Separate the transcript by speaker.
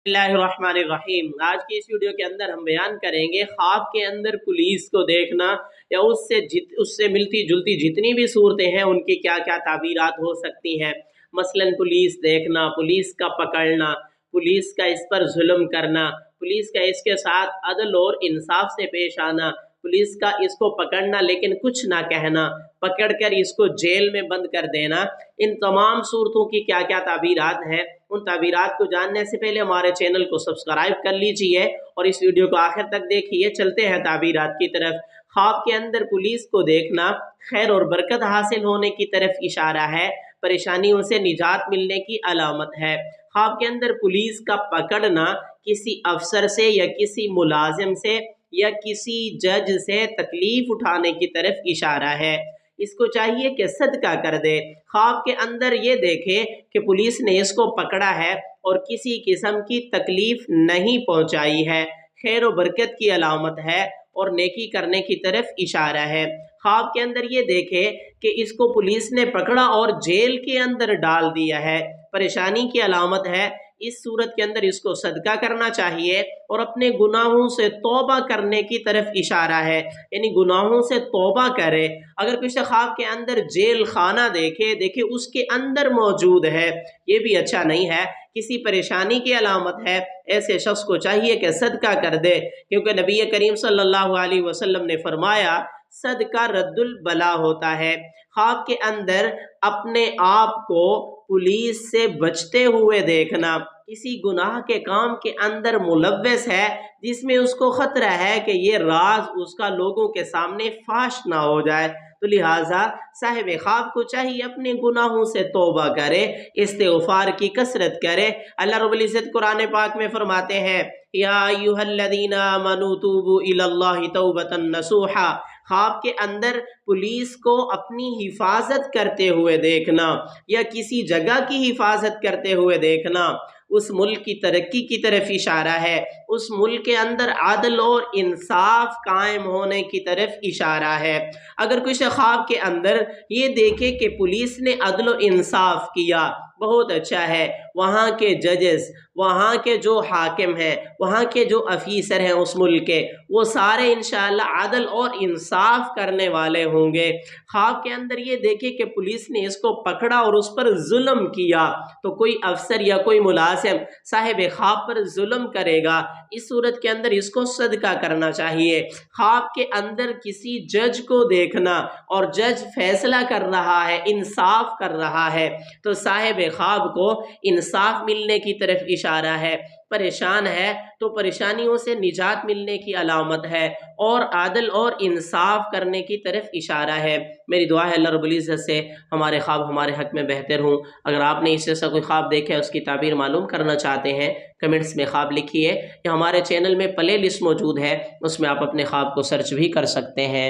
Speaker 1: बिस्मिल्लाहिर्रहमानिर्रहीम। आज की इस वीडियो के अंदर हम बयान करेंगे ख्वाब के अंदर पुलिस को देखना या उससे मिलती जुलती जितनी भी सूरतें हैं उनकी क्या क्या ताबीरात हो सकती हैं। मसलन पुलिस देखना, पुलिस का पकड़ना, पुलिस का इस पर जुल्म करना, पुलिस का इसके साथ अदल और इंसाफ से पेश आना, पुलिस का इसको पकड़ना लेकिन कुछ ना कहना, पकड़कर इसको जेल में बंद कर देना। इन तमाम सूरतों की क्या क्या ताबीरात हैं, उन ताबीरात को जानने से पहले हमारे चैनल को सब्सक्राइब कर लीजिए और इस वीडियो को आखिर तक देखिए। चलते हैं ताबीरात की तरफ। ख्वाब के अंदर पुलिस को देखना खैर और बरकत हासिल होने की तरफ इशारा है, परेशानियों से निजात मिलने की अलामत है। ख्वाब के अंदर पुलिस का पकड़ना किसी अफसर से या किसी मुलाजिम से या किसी जज से तकलीफ उठाने की तरफ इशारा है। इसको चाहिए कि सदका कर दे। ख्वाब के अंदर ये देखे कि पुलिस ने इसको पकड़ा है और किसी किस्म की तकलीफ नहीं पहुंचाई है, खैर व बरकत की अलामत है और नेकी करने की तरफ इशारा है। ख्वाब के अंदर ये देखे कि इसको पुलिस ने पकड़ा और जेल के अंदर डाल दिया है, परेशानी की अलामत है। इस सूरत के अंदर इसको सदका करना चाहिए और अपने गुनाहों से तौबा करने की तरफ इशारा है, यानी गुनाहों से तौबा करे। अगर किसी ख्वाब के अंदर जेल खाना देखे उसके अंदर मौजूद है, ये भी अच्छा नहीं है, किसी परेशानी की अलामत है। ऐसे शख्स को चाहिए कि सदका कर दे, क्योंकि नबी करीम सल्लल्लाहु अलैहि वसल्लम ने फरमाया सदका रद्दुल बला होता है। ख्वाब के अंदर अपने आप को पुलिस से बचते हुए देखना, किसी गुनाह के काम के अंदर मुलव्वस है जिसमें उसको खतरा है कि ये राज उसका लोगों के सामने फाश ना हो जाए, तो लिहाजा साहिब ख्वाब को चाहिए अपने गुनाहों से तौबा करे, इस्तिग़फ़ार की कसरत करे। अल्लाह रब्बुल इज़्ज़त कुरान पाक में फरमाते हैं या अय्युहल्लज़ीना आमनू तूबू इलल्लाहि तौबतन नसूहा। ख्वाब के अंदर पुलिस को अपनी हिफाजत करते हुए देखना या किसी जगह की हिफाजत करते हुए देखना उस मुल्क की तरक्की की तरफ इशारा है, उस मुल्क के अंदर आदल और इंसाफ कायम होने की तरफ इशारा है। अगर कुछ ख्वाब के अंदर ये देखे कि पुलिस ने अदल और इंसाफ किया, बहुत अच्छा है, वहाँ के जजेस, वहाँ के जो हाकिम हैं, वहाँ के जो अफीसर हैं उस मुल्क के, वो सारे इंशाअल्लाह अदल और इंसाफ करने वाले होंगे। ख्वाब के अंदर ये देखे कि पुलिस ने इसको पकड़ा और उस पर जुल्म किया, तो कोई अफसर या कोई मुलाजिम साहिब ख्वाब पर जुल्म करेगा, इस सूरत के अंदर इसको सदका करना चाहिए। ख्वाब के अंदर किसी जज को देखना और जज फैसला कर रहा है, इंसाफ कर रहा है, तो साहिब ख्वाब को इंसाफ मिलने की तरफ इशारा है। परेशान है तो परेशानियों से निजात मिलने की अलामत है और आदल और इंसाफ करने की तरफ इशारा है। मेरी दुआ है अल्लाह रब्बुल इज़्ज़त से हमारे ख्वाब हमारे हक़ में बेहतर हों। अगर आपने इससे ऐसा कोई ख्वाब देखा है, उसकी ताबीर मालूम करना चाहते हैं, कमेंट्स में ख्वाब लिखिए या हमारे चैनल में प्ले लिस्ट मौजूद है, उसमें आप अपने ख्वाब को सर्च भी कर सकते हैं।